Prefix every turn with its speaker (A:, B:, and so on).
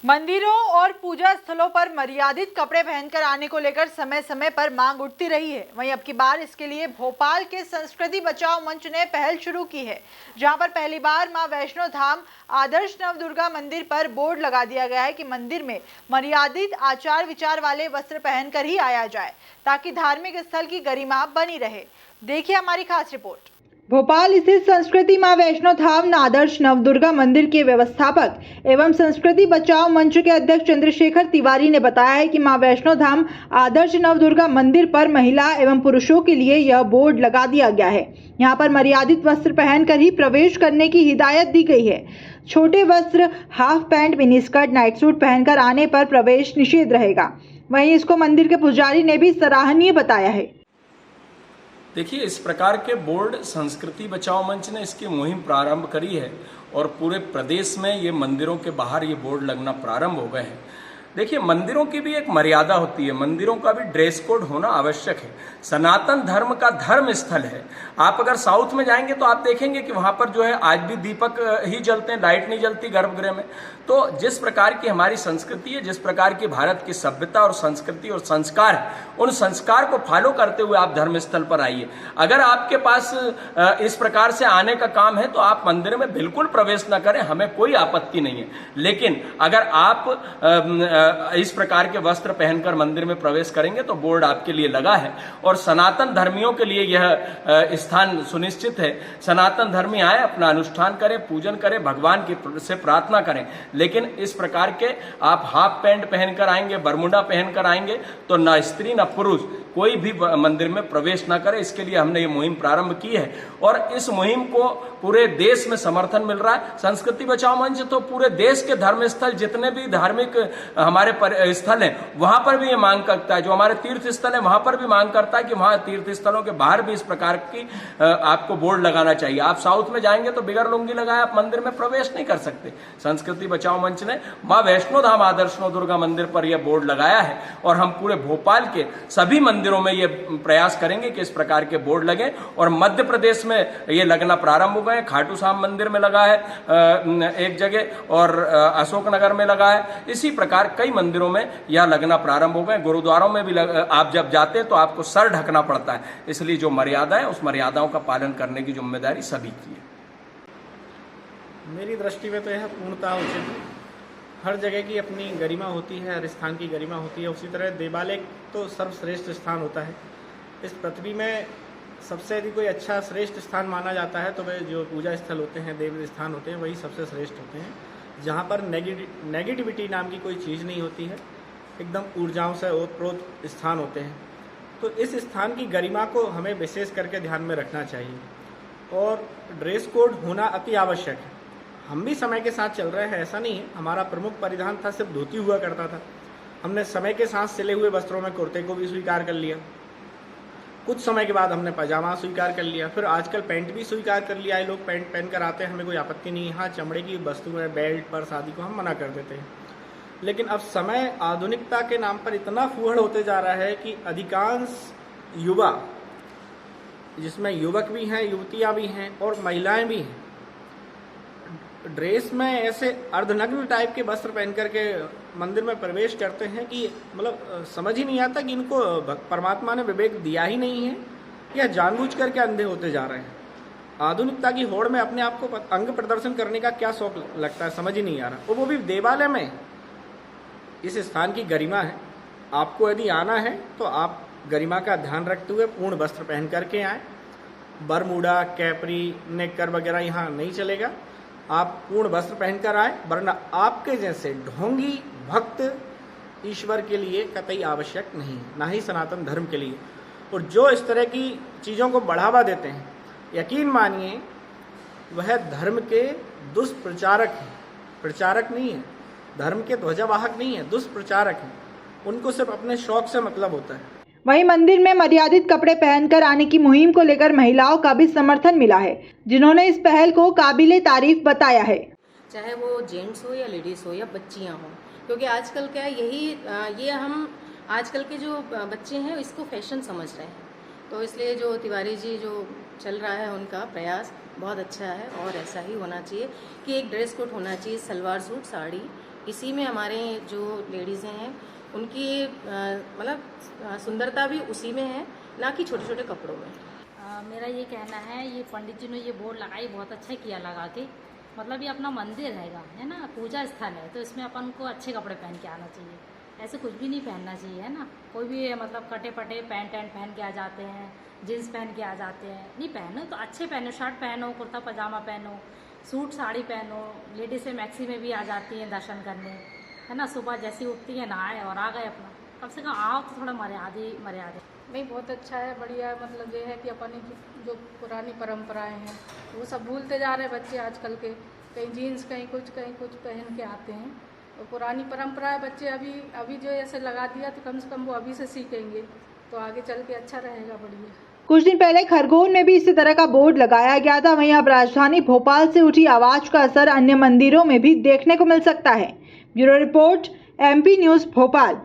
A: मंदिरों और पूजा स्थलों पर मर्यादित कपड़े पहनकर आने को लेकर समय समय पर मांग उठती रही है। वहीं अब की बार इसके लिए भोपाल के संस्कृति बचाओ मंच ने पहल शुरू की है, जहां पर पहली बार मां वैष्णो धाम आदर्श नवदुर्गा मंदिर पर बोर्ड लगा दिया गया है कि मंदिर में मर्यादित आचार विचार वाले वस्त्र पहनकर ही आया जाए, ताकि धार्मिक स्थल की गरिमा बनी रहे। देखिए हमारी खास रिपोर्ट। भोपाल स्थित संस्कृति मां वैष्णो धाम आदर्श नवदुर्गा मंदिर के व्यवस्थापक एवं संस्कृति बचाओ मंच के अध्यक्ष चंद्रशेखर तिवारी ने बताया है कि मां वैष्णो धाम आदर्श नवदुर्गा मंदिर पर महिला एवं पुरुषों के लिए यह बोर्ड लगा दिया गया है। यहां पर मर्यादित वस्त्र पहनकर ही प्रवेश करने की हिदायत दी गई है। छोटे वस्त्र, half pant, mini skirt, night suit पहनकर आने पर प्रवेश निषेध रहेगा। वहीं इसको मंदिर के पुजारी ने भी सराहनीय बताया है।
B: देखिए, इस प्रकार के बोर्ड संस्कृति बचाओ मंच ने इसकी मुहिम प्रारंभ करी है और पूरे प्रदेश में ये मंदिरों के बाहर ये बोर्ड लगना प्रारंभ हो गए हैं। देखिए, मंदिरों की भी एक मर्यादा होती है, मंदिरों का भी ड्रेस कोड होना आवश्यक है। सनातन धर्म का धर्म स्थल है। आप अगर साउथ में जाएंगे तो आप देखेंगे कि वहां पर जो है आज भी दीपक ही जलते हैं, लाइट नहीं जलती गर्भगृह में। तो जिस प्रकार की हमारी संस्कृति है, जिस प्रकार की भारत की सभ्यता और संस्कृति और संस्कार है, उन संस्कार को फॉलो करते हुए आप धर्म स्थल पर आइए। अगर आपके पास इस प्रकार से आने का काम है तो आप मंदिर में बिल्कुल प्रवेश न करें, हमें कोई आपत्ति नहीं है। लेकिन अगर आप इस प्रकार के वस्त्र पहनकर मंदिर में प्रवेश करेंगे तो बोर्ड आपके लिए लगा है और सनातन धर्मियों के लिए यह स्थान सुनिश्चित है। सनातन धर्मी आए, अपना अनुष्ठान करें, पूजन करें, भगवान की से प्रार्थना करें। लेकिन इस प्रकार के आप हाफ पैंट पहनकर आएंगे, बरमुंडा पहनकर आएंगे तो न स्त्री न पुरुष कोई भी मंदिर में प्रवेश न करे। इसके लिए हमने ये मुहिम प्रारंभ की है और इस मुहिम को पूरे देश में समर्थन मिल रहा है। संस्कृति बचाओ मंच तो पूरे देश के धर्म स्थल, जितने भी धार्मिक हमारे स्थल हैं, वहां पर भी ये मांग करता है। जो हमारे तीर्थ स्थल है वहां पर भी मांग करता है कि वहां तीर्थ स्थलों के बाहर भी इस प्रकार की आपको बोर्ड लगाना चाहिए। आप साउथ में जाएंगे तो बिगर लुंगी लगाए आप मंदिर में प्रवेश नहीं कर सकते। संस्कृति बचाओ मंच ने मां वैष्णो धाम आदर्श नवदुर्गा मंदिर पर यह बोर्ड लगाया है और हम पूरे भोपाल के सभी मंदिरों में ये प्रयास करेंगे कि इस प्रकार के बोर्ड लगे। और मध्य प्रदेश में ये लगना प्रारंभ हो गए। खाटू श्याम मंदिर में लगा है एक जगह और अशोकनगर में लगा है। इसी प्रकार कई मंदिरों में यह लगना प्रारंभ हो गए। गुरुद्वारों में भी आप जब जाते हैं तो आपको सर ढकना पड़ता है। इसलिए जो मर्यादा है उस मर्यादाओं का पालन करने की जिम्मेदारी सभी की है।
C: मेरी दृष्टि में तो यह पूर्णतः उचित है। हर जगह की अपनी गरिमा होती है, हर स्थान की गरिमा होती है। उसी तरह देवालय तो सर्वश्रेष्ठ स्थान होता है। इस पृथ्वी में सबसे यदि कोई अच्छा श्रेष्ठ स्थान माना जाता है तो वे जो पूजा स्थल होते हैं, देव स्थान होते हैं, वही सबसे श्रेष्ठ होते हैं, जहाँ पर नेगेटिविटी नाम की कोई चीज़ नहीं होती है। एकदम ऊर्जाओं से ओतप्रोत स्थान होते हैं। तो इस स्थान की गरिमा को हमें विशेष करके ध्यान में रखना चाहिए और ड्रेस कोड होना अति आवश्यक है। हम भी समय के साथ चल रहे हैं, ऐसा नहीं है। हमारा प्रमुख परिधान था, सिर्फ धोती हुआ करता था। हमने समय के साथ सिले हुए वस्त्रों में कुर्ते को भी स्वीकार कर लिया। कुछ समय के बाद हमने पजामा स्वीकार कर लिया, फिर आजकल पैंट भी स्वीकार कर लिया है। लोग पैंट पहनकर आते हैं, हमें कोई आपत्ति नहीं है। हाँ, चमड़े की वस्तुएं, बेल्ट, पर्स आदि को हम मना कर देते हैं। लेकिन अब समय आधुनिकता के नाम पर इतना फूहड़ होते जा रहा है कि अधिकांश युवा, जिसमें युवक भी हैं, युवतियाँ भी हैं और महिलाएं भी हैं, ड्रेस में ऐसे अर्धनग्न टाइप के वस्त्र पहन करके मंदिर में प्रवेश करते हैं कि मतलब समझ ही नहीं आता कि इनको परमात्मा ने विवेक दिया ही नहीं है या जानबूझ करके अंधे होते जा रहे हैं। आधुनिकता की होड़ में अपने आप को अंग प्रदर्शन करने का क्या शौक लगता है, समझ ही नहीं आ रहा। और वो भी देवालय में। इस स्थान की गरिमा है। आपको यदि आना है तो आप गरिमा का ध्यान रखते हुए पूर्ण वस्त्र पहन करके आए। बरमूडा, कैपरी, नेकर वगैरह यहाँ नहीं चलेगा। आप पूर्ण वस्त्र पहनकर आए, वरना आपके जैसे ढोंगी भक्त ईश्वर के लिए कतई आवश्यक नहीं है, ना ही सनातन धर्म के लिए। और जो इस तरह की चीज़ों को बढ़ावा देते हैं, यकीन मानिए वह धर्म के दुष्प्रचारक हैं। प्रचारक नहीं है, धर्म के ध्वजावाहक नहीं है, दुष्प्रचारक हैं। उनको सिर्फ अपने शौक से मतलब होता है।
A: वहीं मंदिर में मर्यादित कपड़े पहनकर आने की मुहिम को लेकर महिलाओं का भी समर्थन मिला है, जिन्होंने इस पहल को काबिले तारीफ बताया है।
D: चाहे वो जेंट्स हो या लेडीज हो या बच्चियां हो, क्योंकि आजकल क्या ये हम आजकल के जो बच्चे हैं इसको फैशन समझ रहे हैं। तो इसलिए जो तिवारी जी जो चल रहा है उनका प्रयास बहुत अच्छा है और ऐसा ही होना चाहिए कि एक ड्रेस कोड होना चाहिए, सलवार सूट, साड़ी इसी में हमारे जो लेडीज़ हैं उनकी मतलब सुंदरता भी उसी में है, ना कि छोटे छोटे कपड़ों में।
E: मेरा ये कहना है, ये पंडित जी ने ये बोर्ड लगाई, बहुत अच्छा किया लगा के। मतलब ये अपना मंदिर है ना, पूजा स्थल है, तो इसमें अपन को अच्छे कपड़े पहन के आना चाहिए, ऐसे कुछ भी नहीं पहनना चाहिए, है ना। कोई भी मतलब कटे पटे पैंट पहन के आ जाते हैं, जीन्स पहन के आ जाते हैं, नहीं पहनो तो अच्छे पहनो, शर्ट पहनो, कुर्ता पजामा पहनो, सूट साड़ी पहनो। लेडीज़ें मैक्सी में भी आ जाती हैं दर्शन करने, है ना। सुबह जैसी उठती है नहाए और आ गए अपना, कम से कम आओ तो थोड़ा मर्यादा।
F: नहीं, बहुत अच्छा है, बढ़िया। मतलब ये है कि अपन की जो पुरानी परंपराएं हैं वो सब भूलते जा रहे हैं बच्चे आजकल के, कहीं जीन्स कहीं कुछ पहन के आते हैं। तो पुरानी परंपराएं बच्चे अभी जो ऐसे लगा दिया तो कम से कम वो अभी से सीखेंगे, तो आगे चल के अच्छा रहेगा, बढ़िया।
A: कुछ दिन पहले खरगोन में भी इसी तरह का बोर्ड लगाया गया था। वहीं अब राजधानी भोपाल से उठी आवाज का असर अन्य मंदिरों में भी देखने को मिल सकता है। Bureau report, MP news Bhopal.